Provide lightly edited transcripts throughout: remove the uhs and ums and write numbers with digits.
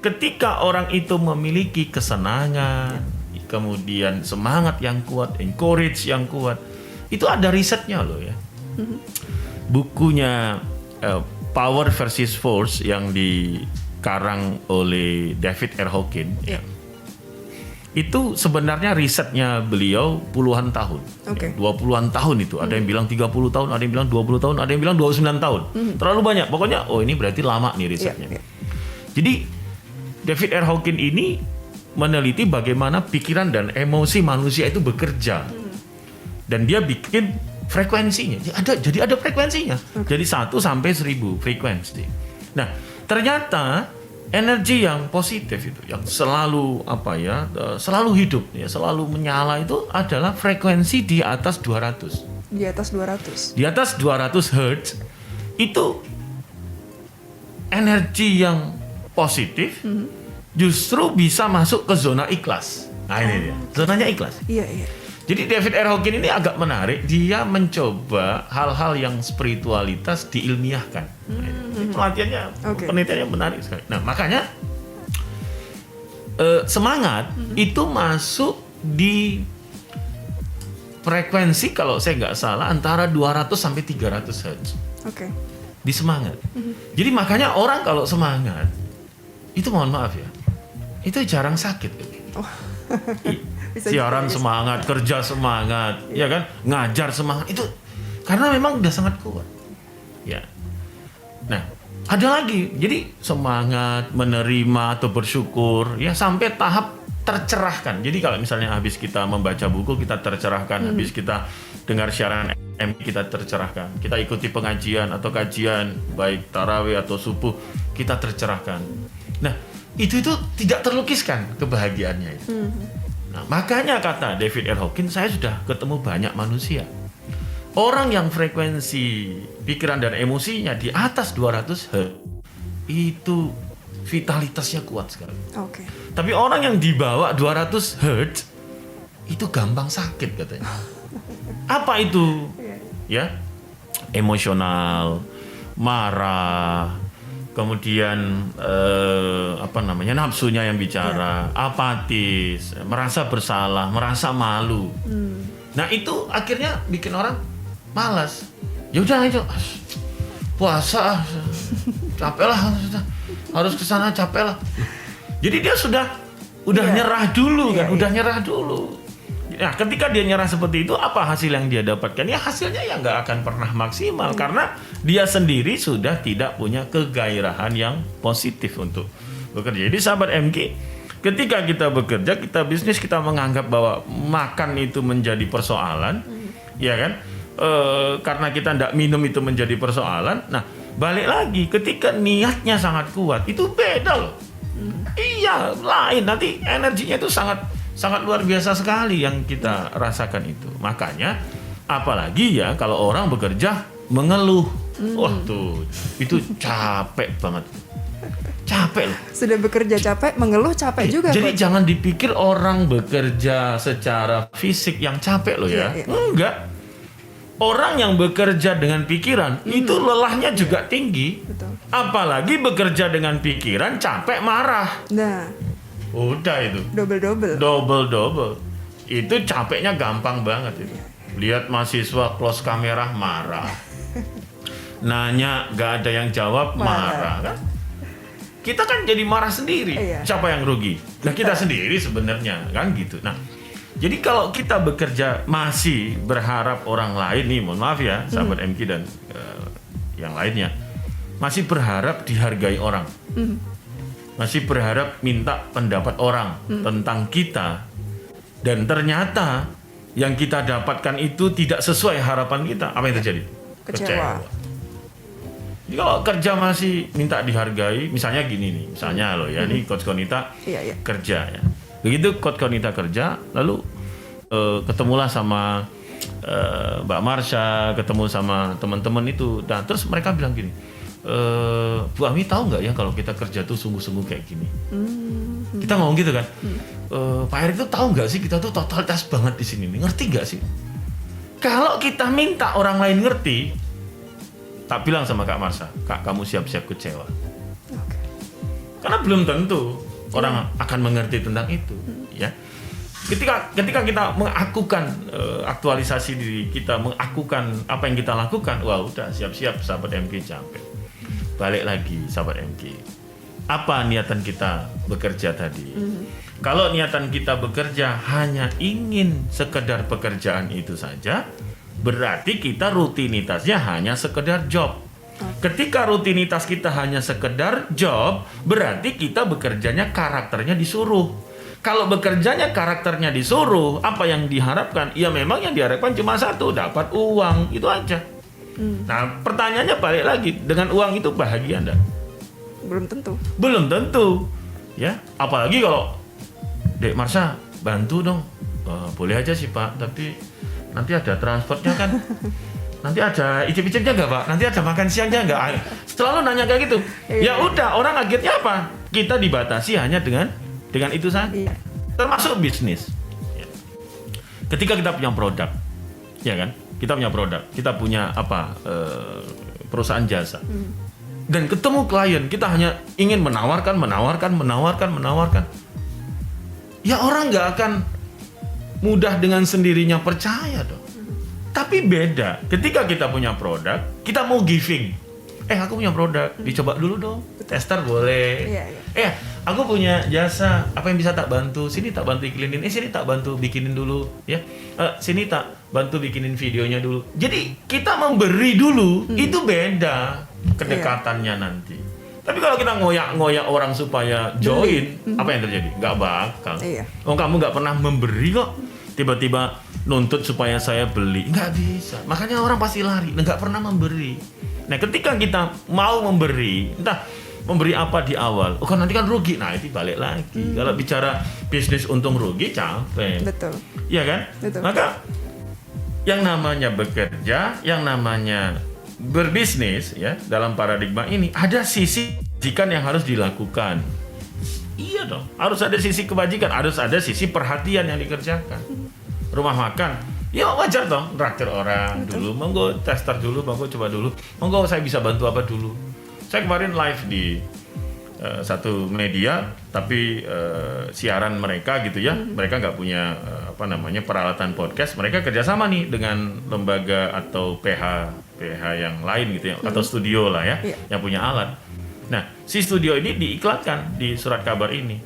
ketika orang itu memiliki kesenangan, kemudian semangat yang kuat, encourage yang kuat, itu ada risetnya loh ya. Bukunya Power versus Force yang dikarang oleh David R. Hawkins, itu sebenarnya risetnya beliau puluhan tahun, 20-an tahun itu. Ada yang bilang 30 tahun, ada yang bilang 20 tahun, ada yang bilang 29 tahun. Terlalu banyak. Pokoknya, ini berarti lama nih risetnya. Jadi, David R. Hawkins ini meneliti bagaimana pikiran dan emosi manusia itu bekerja. Dan dia bikin frekuensinya. Jadi ada frekuensinya. Jadi 1 sampai 1000 frekuensi. Nah, ternyata energi yang positif itu, yang selalu selalu hidup ya, selalu menyala itu adalah frekuensi di atas 200. Di atas 200. Di atas 200 Hz itu energi yang positif justru bisa masuk ke zona ikhlas. Nah, ini dia. Zonanya ikhlas. Iya. Jadi David R. Hawkins ini agak menarik, dia mencoba hal-hal yang spiritualitas diilmiahkan. Penelitiannya menarik sekali. Nah, makanya semangat itu masuk di frekuensi, kalau saya nggak salah, antara 200 sampai 300 Hz. Di semangat. Jadi makanya orang kalau semangat, itu mohon maaf ya, itu jarang sakit. Siaran semangat, kerja semangat, ya kan, ngajar semangat, itu karena memang udah sangat kuat. Ya. Nah, ada lagi, jadi semangat, menerima atau bersyukur, ya sampai tahap tercerahkan. Jadi kalau misalnya habis kita membaca buku kita tercerahkan, habis kita dengar siaran kita tercerahkan, kita ikuti pengajian atau kajian baik tarawih atau subuh kita tercerahkan. Nah, itu tidak terlukiskan kebahagiaannya itu. Nah, makanya kata David R. Hawkins, saya sudah ketemu banyak manusia. Orang yang frekuensi pikiran dan emosinya di atas 200 Hz itu vitalitasnya kuat sekali. Tapi orang yang di bawah 200 Hz itu gampang sakit katanya. Apa itu? Ya, emosional, marah, kemudian nafsunya yang bicara, apatis, merasa bersalah, merasa malu. Nah, itu akhirnya bikin orang malas. Ya udah aja, puasa, capek lah, harus kesana capek lah. Jadi dia udah nyerah dulu kan, udah nyerah dulu. Nah, ketika dia nyerah seperti itu, apa hasil yang dia dapatkan? Ya hasilnya ya nggak akan pernah maksimal karena dia sendiri sudah tidak punya kegairahan yang positif untuk bekerja. Jadi sahabat MK, ketika kita bekerja, kita bisnis, kita menganggap bahwa makan itu menjadi persoalan, ya kan? Karena kita tidak minum itu menjadi persoalan. Nah, balik lagi, ketika niatnya sangat kuat, itu beda loh. Iya, lain. Nanti energinya itu sangat luar biasa sekali yang kita rasakan itu. Makanya apalagi ya kalau orang bekerja mengeluh. Wah tuh, itu capek banget. Capek loh. Sudah bekerja capek, mengeluh capek juga. Jadi jangan dipikir orang bekerja secara fisik yang capek loh ya. Enggak. Orang yang bekerja dengan pikiran itu lelahnya juga tinggi. Betul. Apalagi bekerja dengan pikiran capek marah. Nah, udah itu double itu capeknya gampang banget itu. Lihat mahasiswa close kamera marah, nanya gak ada yang jawab marah kan. Kita kan jadi marah sendiri. Siapa yang rugi? Nah, kita sendiri sebenarnya kan gitu. Nah, jadi kalau kita bekerja masih berharap orang lain nih, mohon maaf ya sahabat MK dan yang lainnya, masih berharap dihargai orang, masih berharap minta pendapat orang tentang kita, dan ternyata yang kita dapatkan itu tidak sesuai harapan kita, apa yang terjadi? Kecewa. Jadi kalau kerja masih minta dihargai, misalnya gini nih, misalnya loh ya, ini Coach Konita kerja ya. Begitu Coach Konita kerja, lalu ketemulah sama Mbak Marsha, ketemu sama teman-teman itu, dan terus mereka bilang gini, Bu Ami tahu nggak ya kalau kita kerja tuh sungguh-sungguh kayak gini. Kita ngomong gitu kan, Pak Erick tuh tahu nggak sih kita tuh totalitas banget di sini, ngerti nggak sih? Kalau kita minta orang lain ngerti, tak bilang sama Kak Marsha, Kak kamu siap-siap kecewa. Karena belum tentu orang akan mengerti tentang itu, ya. Ketika kita mengakukan aktualisasi diri kita, mengakukan apa yang kita lakukan, wah udah siap-siap sahabat MG capek. Balik lagi sahabat MG. Apa niatan kita bekerja tadi? Kalau niatan kita bekerja hanya ingin sekedar pekerjaan itu saja, berarti kita rutinitasnya hanya sekedar job. Ketika rutinitas kita hanya sekedar job, berarti kita bekerjanya karakternya disuruh. Kalau bekerjanya karakternya disuruh, apa yang diharapkan? Ya memang yang diharapkan cuma satu, dapat uang, itu aja. Nah pertanyaannya balik lagi, dengan uang itu bahagia enggak? Belum tentu. Belum tentu, ya. Apalagi kalau Dek Marsha bantu dong, boleh aja sih Pak, tapi nanti ada transportnya kan, nanti ada icip-icipnya nggak Pak, nanti ada makan siangnya nggak, selalu nanya kayak gitu. Ya udah, orang akhirnya apa? Kita dibatasi hanya dengan itu saja, termasuk bisnis. Ya. Ketika kita punya produk, ya kan, kita punya produk, kita punya perusahaan jasa. Dan ketemu klien, kita hanya ingin menawarkan. Ya orang nggak akan mudah dengan sendirinya percaya dong. Tapi beda, ketika kita punya produk, kita mau giving. Aku punya produk, dicoba dulu dong. Tester boleh. Iya. Aku punya jasa, apa yang bisa tak bantu? Sini tak bantu iklinin, sini tak bantu bikinin dulu, ya. Sini tak bantu bikinin videonya dulu. Jadi kita memberi dulu, itu beda kedekatannya nanti. Tapi kalau kita ngoyak-ngoyak orang supaya join, apa yang terjadi? Nggak bakal. Oh kamu nggak pernah memberi kok, tiba-tiba nuntut supaya saya beli, nggak bisa. Makanya orang pasti lari, nggak pernah memberi. Nah ketika kita mau memberi, entah memberi apa di awal, kan nanti kan rugi. Nah itu balik lagi. Kalau bicara bisnis untung rugi capek. Betul. Iya kan? Betul. Maka yang namanya bekerja, yang namanya berbisnis, ya, dalam paradigma ini ada sisi kebajikan yang harus dilakukan. Iya dong, harus ada sisi kebajikan, harus ada sisi perhatian yang dikerjakan. Rumah makan, ya wajar dong, traktir orang. Betul. Dulu, monggo tester dulu, monggo coba dulu, monggo saya bisa bantu apa dulu. Saya kemarin live di satu media, tapi siaran mereka gitu ya, mereka nggak punya peralatan podcast, mereka kerjasama nih dengan lembaga atau PH yang lain gitu ya, atau studio lah ya, yang punya alat. Nah, si studio ini diiklankan di surat kabar ini.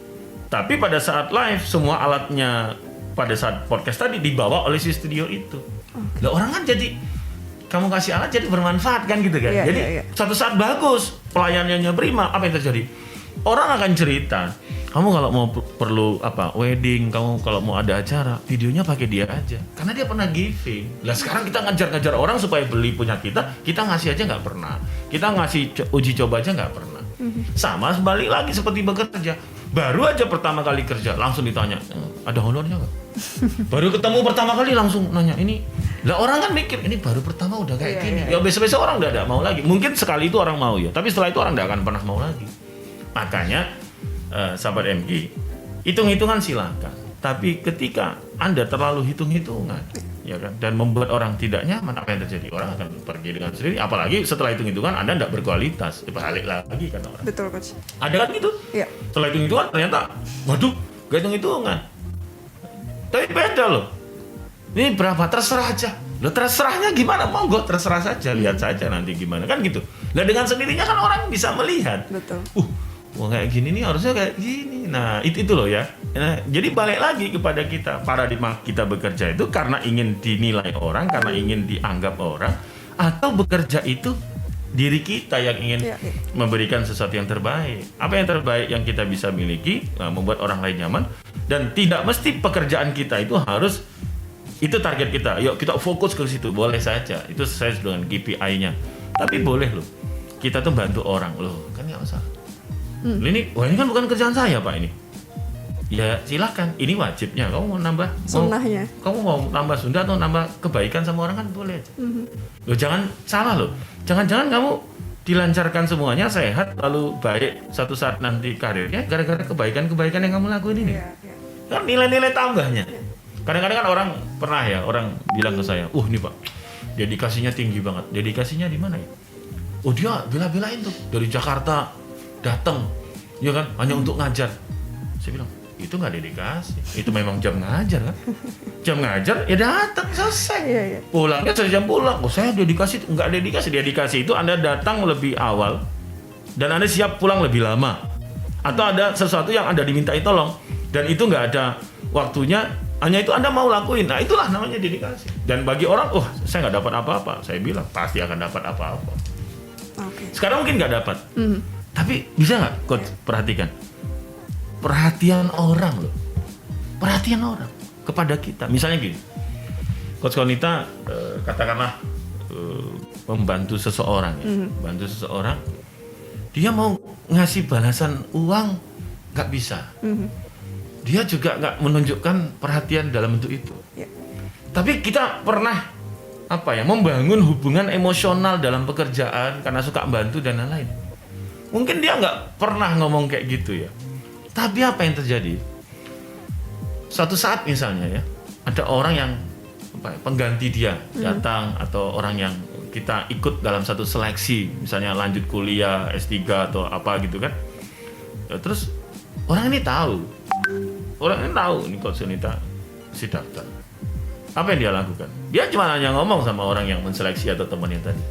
Tapi pada saat live, semua alatnya pada saat podcast tadi dibawa oleh si studio itu. Lah orang kan jadi, kamu kasih alat jadi bermanfaat kan gitu kan. Jadi suatu saat bagus, pelayanannya prima, apa yang terjadi? Orang akan cerita, kamu kalau mau perlu wedding, kamu kalau mau ada acara, videonya pakai dia aja, karena dia pernah giving. Lah sekarang kita ngajar-ngajar orang supaya beli punya kita ngasih aja nggak pernah, kita ngasih uji coba aja nggak pernah. Sama balik lagi seperti bekerja, baru aja pertama kali kerja langsung ditanya, ada honornya nggak? Baru ketemu pertama kali langsung nanya ini. Lah orang kan mikir ini baru pertama udah kayak gini. Ya besok-besok orang udah mau lagi. Mungkin sekali itu orang mau ya, tapi setelah itu orang nggak akan pernah mau lagi. Makanya sahabat MG, hitung-hitungan silakan. Tapi ketika Anda terlalu hitung-hitungan, ya kan, dan membuat orang tidak nyaman, apa yang terjadi? Orang akan pergi dengan sendiri. Apalagi setelah hitung-hitungan Anda tidak berkualitas, balik lagi kata orang. Betul coach. Ada kan gitu? Iya. Setelah hitung-hitungan ternyata, waduh, gak hitung-hitungan. Tapi beda loh. Ini berapa? Terserah aja. Loh terserahnya gimana? Monggo terserah saja, lihat saja nanti gimana kan gitu. Nah dengan sendirinya kan orang bisa melihat. Betul. Wah kayak gini nih harusnya kayak gini. Nah itu loh ya. Nah, jadi balik lagi kepada kita, paradigma kita bekerja itu karena ingin dinilai orang, karena ingin dianggap orang, atau bekerja itu diri kita yang ingin memberikan sesuatu yang terbaik. Apa yang terbaik yang kita bisa miliki, membuat orang lain nyaman, dan tidak mesti pekerjaan kita itu harus itu target kita. Yuk kita fokus ke situ, boleh saja. Itu sesuai dengan KPI-nya. Tapi boleh loh, kita tuh bantu orang loh, kan nggak usah. Ini kan bukan kerjaan saya Pak ini. Ya silahkan, ini wajibnya. Kamu mau nambah sunnahnya. Kamu mau nambah sunda atau nambah kebaikan sama orang kan boleh aja. Loh jangan salah loh. Jangan-jangan kamu dilancarkan semuanya sehat lalu baik satu saat nanti karirnya gara-gara kebaikan-kebaikan yang kamu lakuin ini. Kan nilai-nilai tambahnya. Kadang-kadang kan orang pernah ya, orang bilang ke saya, ini Pak, dedikasinya tinggi banget. Dedikasinya di mana ya? Oh dia bela-belain tuh dari Jakarta datang Ya kan, hanya untuk ngajar. Saya bilang, itu nggak dedikasi, itu memang jam ngajar kan. Jam ngajar ya datang selesai. Iya. Pulangnya sejam pulang. Oh saya dedikasi, nggak dedikasi. Dedikasi itu Anda datang lebih awal dan Anda siap pulang lebih lama. Atau ada sesuatu yang Anda dimintai tolong dan itu nggak ada waktunya, hanya itu Anda mau lakuin. Nah itulah namanya dedikasi. Dan bagi orang, saya nggak dapat apa-apa. Saya bilang pasti akan dapat apa-apa. Oke. Sekarang mungkin nggak dapat, tapi bisa nggak Coach perhatikan? Perhatian orang loh, perhatian orang kepada kita. Misalnya gini, Coach Konita katakanlah membantu seseorang, ya. Bantu seseorang, dia mau ngasih balasan uang nggak bisa. Dia juga nggak menunjukkan perhatian dalam bentuk itu. Yeah. Tapi kita pernah membangun hubungan emosional dalam pekerjaan karena suka bantu dan lain-lain. Mungkin dia nggak pernah ngomong kayak gitu ya. Tapi apa yang terjadi? Suatu saat misalnya ya, ada orang yang pengganti dia datang atau orang yang kita ikut dalam satu seleksi, misalnya lanjut kuliah, S3 atau apa gitu kan. Ya, terus orang ini tahu ini Coach Sunita si daftar. Apa yang dia lakukan? Dia cuma hanya ngomong sama orang yang menseleksi atau temannya tadi.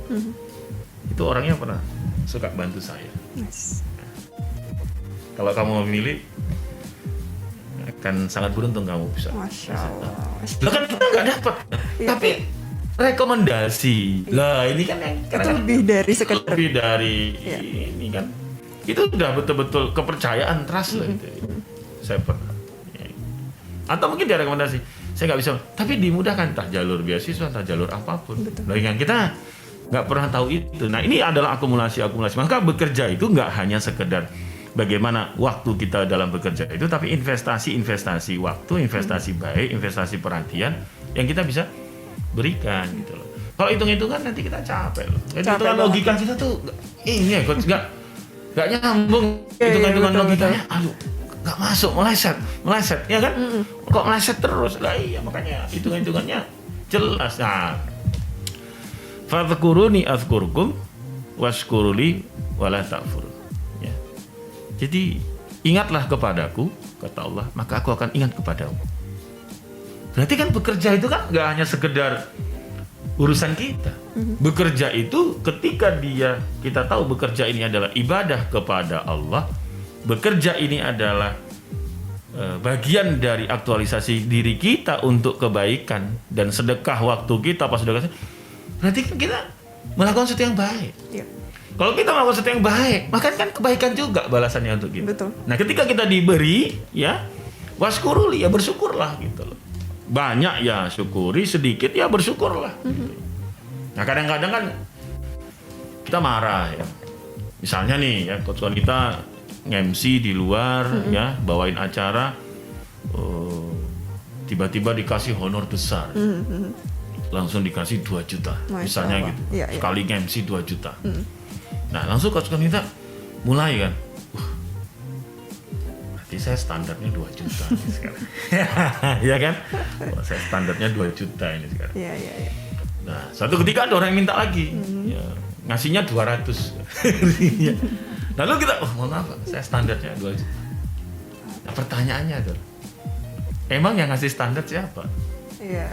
Itu orangnya pernah suka bantu saya. Nice. Kalau kamu memilih, akan sangat beruntung kamu bisa. Masya Allah. Lah kan kita nggak dapat, tapi rekomendasi. Lah ini kan yang Itu lebih dari sekedar. lebih dari ini kan. Itu udah betul-betul kepercayaan, trust lah itu. Saya pernah. Atau mungkin dia rekomendasi, saya nggak bisa, tapi dimudahkan entah jalur beasiswa, entah jalur apapun. Nah, yang kita nggak pernah tahu itu. Nah ini adalah akumulasi. Maka bekerja itu nggak hanya sekedar bagaimana waktu kita dalam bekerja itu, tapi investasi waktu, investasi baik, investasi perhatian yang kita bisa berikan gitu loh. Kalau hitung-hitungan nanti kita capek loh. Hitungan logika kita tuh ini ya, Coach, nggak nyambung hitungan logikanya. Aduh, nggak masuk, meleset, ya kan? Kok meleset terus? Lah iya, makanya hitungannya jelas. Nah, fadhkuruni azkurkum washkuruli wala takfurun. Ya. Jadi ingatlah kepadaku, kata Allah, maka aku akan ingat kepadamu. Berarti kan bekerja itu kan nggak hanya sekedar urusan kita. Bekerja itu ketika kita tahu bekerja ini adalah ibadah kepada Allah. Bekerja ini adalah bagian dari aktualisasi diri kita untuk kebaikan dan sedekah waktu kita pas sedekah. Berarti kan kita melakukan sesuatu yang baik. Iya. Kalau kita melakukan sesuatu yang baik, maka kan kebaikan juga balasannya untuk kita. Betul. Nah, ketika kita diberi, ya waskuruli, ya bersyukurlah gitu loh. Banyak ya syukuri, sedikit ya bersyukurlah. Gitu. Nah, kadang-kadang kan kita marah ya. Misalnya nih ya, Coach Wanita MC di luar ya, bawain acara, tiba-tiba dikasih honor besar. Langsung dikasih 2 juta misalnya gitu. Ya. Sekali MC 2 juta. Nah, langsung Coach Wanita mulai kan. Berarti saya standarnya 2 juta nih sekarang. Ya kan? Saya standarnya 2 juta ini sekarang. Iya. Nah, suatu ketika ada orang yang minta lagi. Ya, ngasihnya 200. Lalu kita, mohon maaf, saya standarnya 2 juta. Nah, pertanyaannya adalah, emang yang ngasih standar siapa? Iya.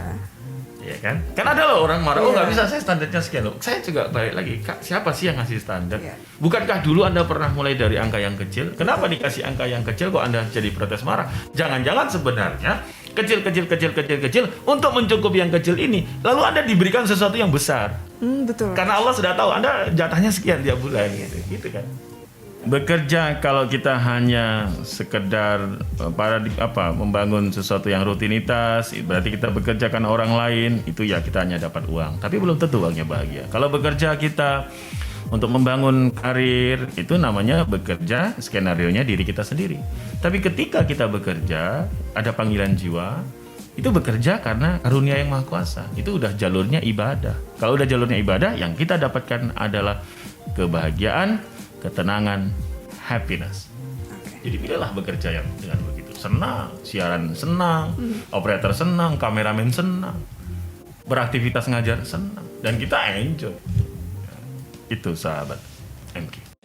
Iya kan? Kan ada loh orang marah, nggak bisa, saya standarnya sekian loh. Saya juga balik lagi, siapa sih yang ngasih standar? Iya. Bukankah dulu Anda pernah mulai dari angka yang kecil? Kenapa dikasih angka yang kecil kok Anda jadi protes marah? Jangan-jangan sebenarnya kecil untuk mencukupi yang kecil ini, lalu Anda diberikan sesuatu yang besar. Betul. Karena Allah sudah tahu Anda jatahnya sekian tiap bulan gitu kan. Bekerja kalau kita hanya sekedar membangun sesuatu yang rutinitas, berarti kita bekerja karena orang lain, itu ya kita hanya dapat uang, tapi belum tentu uangnya bahagia. Kalau bekerja kita untuk membangun karir, itu namanya bekerja, skenarionya diri kita sendiri. Tapi ketika kita bekerja, ada panggilan jiwa, itu bekerja karena karunia yang maha kuasa. Itu udah jalurnya ibadah. Kalau udah jalurnya ibadah, yang kita dapatkan adalah kebahagiaan, ketenangan, happiness. Jadi pilihlah bekerja yang dengan begitu. Senang, siaran senang, operator senang, kameramen senang, beraktivitas ngajar senang, dan kita enjoy. Itu sahabat MQ.